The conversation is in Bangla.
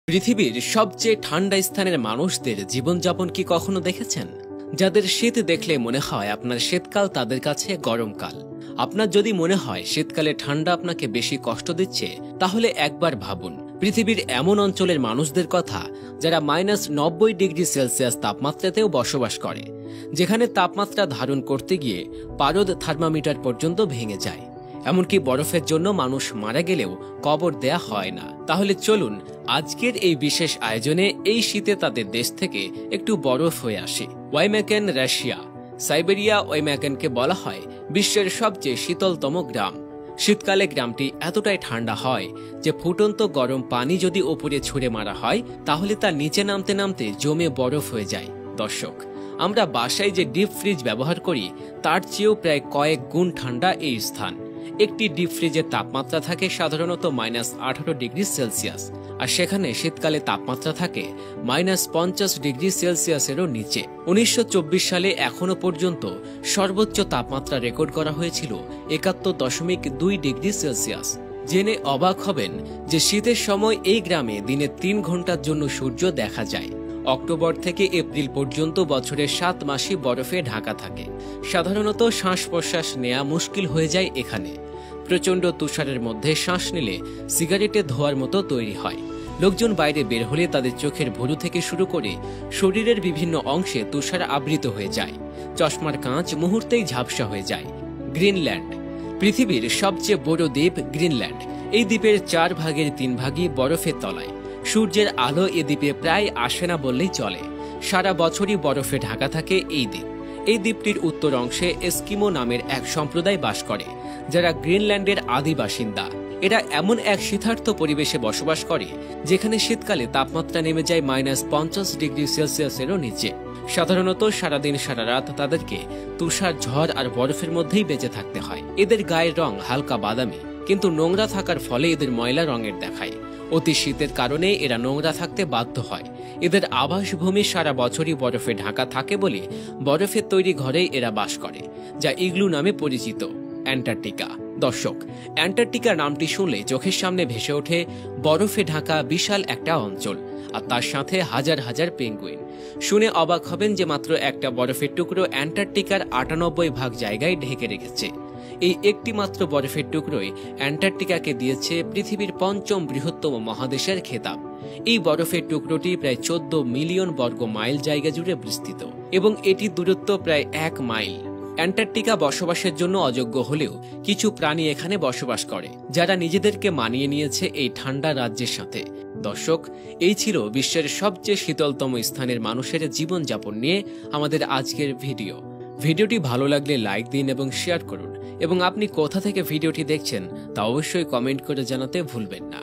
পৃথিবীর সবচেয়ে ঠান্ডা স্থানের মানুষদের জীবনযাপন কি কখনো দেখেছেন? যাদের শীত দেখলে মনে হয় আপনার শীতকাল তাদের কাছে গরমকাল। আপনার যদি মনে হয় শীতকালে ঠান্ডা আপনাকে বেশি কষ্ট দিচ্ছে, তাহলে একবার ভাবুন পৃথিবীর এমন অঞ্চলের মানুষদের কথা যারা -90°C তাপমাত্রাতেও বসবাস করে, যেখানে তাপমাত্রা ধারণ করতে গিয়ে পারদ থার্মোমিটার পর্যন্ত ভেঙে যায়। এমনকি বরফের জন্য মানুষ মারা গেলেও কবর দেয়া হয় না। তাহলে চলুন আজকের এই বিশেষ আয়োজনে এই শীতে তাদের দেশ থেকে একটু বরফ হয়ে আসে। ওয়াইমেকেন, রাশিয়া। সাইবেরিয়া ওয়াইমেকেনকে বলা হয় বিশ্বের সবচেয়ে শীতলতম গ্রাম। শীতকালে গ্রামটি এতটাই ঠান্ডা হয় যে ফুটন্ত গরম পানি যদি ওপরে ছুঁড়ে মারা হয় তাহলে তা নিচে নামতে নামতে জমে বরফ হয়ে যায়। দর্শক, আমরা বাসায় যে ডিপ ফ্রিজ ব্যবহার করি তার চেয়েও প্রায় কয়েক গুণ ঠান্ডা এই স্থান। একটি ডিপ ফ্রিজের তাপমাত্রা থাকে সাধারণত -18°C, আর সেখানে শীতকালে তাপমাত্রা থাকে -50°C-এরও নিচে। 1924 সালে এখনো পর্যন্ত সর্বোচ্চ তাপমাত্রা রেকর্ড করা হয়েছিল 71.2°C। জেনে অবাক হবেন যে শীতের সময় এই গ্রামে দিনে 3 ঘন্টার জন্য সূর্য দেখা যায়। অক্টোবর থেকে এপ্রিল পর্যন্ত বছরের 7 মাসই বরফে ঢাকা থাকে। সাধারণত শ্বাস প্রশ্বাস নেওয়া মুশকিল হয়ে যায় এখানে। প্রচণ্ড তুষারের মধ্যে শ্বাস নিলে সিগারেটে ধোয়ার মতো তৈরি হয়। লোকজন বাইরে বের হলে তাদের চোখের ভুরু থেকে শুরু করে শরীরের বিভিন্ন অংশে তুষার আবৃত হয়ে যায়। চশমার কাঁচ মুহূর্তেই ঝাপসা হয়ে যায়। গ্রিনল্যান্ড। পৃথিবীর সবচেয়ে বড় দ্বীপ গ্রিনল্যান্ড। এই দ্বীপের 4 ভাগের 3 ভাগই বরফের তলায়। সূর্যের আলো এ দ্বীপে প্রায় আসে না বললেই চলে। সারা বছরই বরফে ঢাকা থাকে এই দ্বীপ। এই দ্বীপটির উত্তর অংশে এস্কিমো নামের এক সম্প্রদায় বাস করে, যারা গ্রিনল্যান্ডের আদি বাসিন্দা। এরা এমন এক শীতার্ত পরিবেশে বসবাস করে যেখানে শীতকালে তাপমাত্রা নেমে যায় -50°C-এরও নিচে। সাধারণত সারাদিন সারা রাত তাদেরকে তুষার, ঝড় আর বরফের মধ্যেই বেঁচে থাকতে হয়। এদের গায়ের রং হালকা বাদামি, কিন্তু নোংরা থাকার ফলে এদের ময়লা রঙের দেখায়। অতি শীতের কারণে এরা নোংরা থাকতে বাধ্য হয়। এদের আবাসভূমি সারা বছরই বরফে ঢাকা থাকে বলে বরফের তৈরি ঘরেই এরা বাস করে, যা ইগলু নামে পরিচিত। অ্যান্টার্কটিকা। দর্শক, অ্যান্টার্কটিকা নামটি শুনলে চোখের সামনে ভেসে ওঠে বরফে ঢাকা বিশাল একটা অঞ্চল, আর তার সাথে হাজার হাজার পেঙ্গুইন। শুনে অবাক হবেন যে মাত্র একটা বরফের টুকরো অ্যান্টার্কটিকার 98 ভাগ জায়গায় ঢেকে রেখেছে। এই একটি মাত্র বরফের টুকরোই অ্যান্টার্কটিকাকে দিয়েছে পৃথিবীর 5ম বৃহত্তম মহাদেশের খেতাব। এই বরফের টুকরোটি প্রায় 14 মিলিয়ন বর্গ মাইল জায়গা জুড়ে বিস্তৃত এবং এটির দূরত্ব প্রায় 1 মাইল। অ্যান্টার্কটিকা বসবাসের জন্য অযোগ্য হলেও কিছু প্রাণী এখানে বসবাস করে, যারা নিজেদেরকে মানিয়ে নিয়েছে এই ঠান্ডা রাজ্যের সাথে। দর্শক, এই ছিল বিশ্বের সবচেয়ে শীতলতম স্থানের মানুষের জীবনযাপন নিয়ে আমাদের আজকের ভিডিও। ভিডিওটি ভালো লাগলে লাইক দিন এবং শেয়ার করুন, এবং আপনি কোথা থেকে ভিডিওটি দেখছেন তা অবশ্যই কমেন্ট করে জানাতে ভুলবেন না।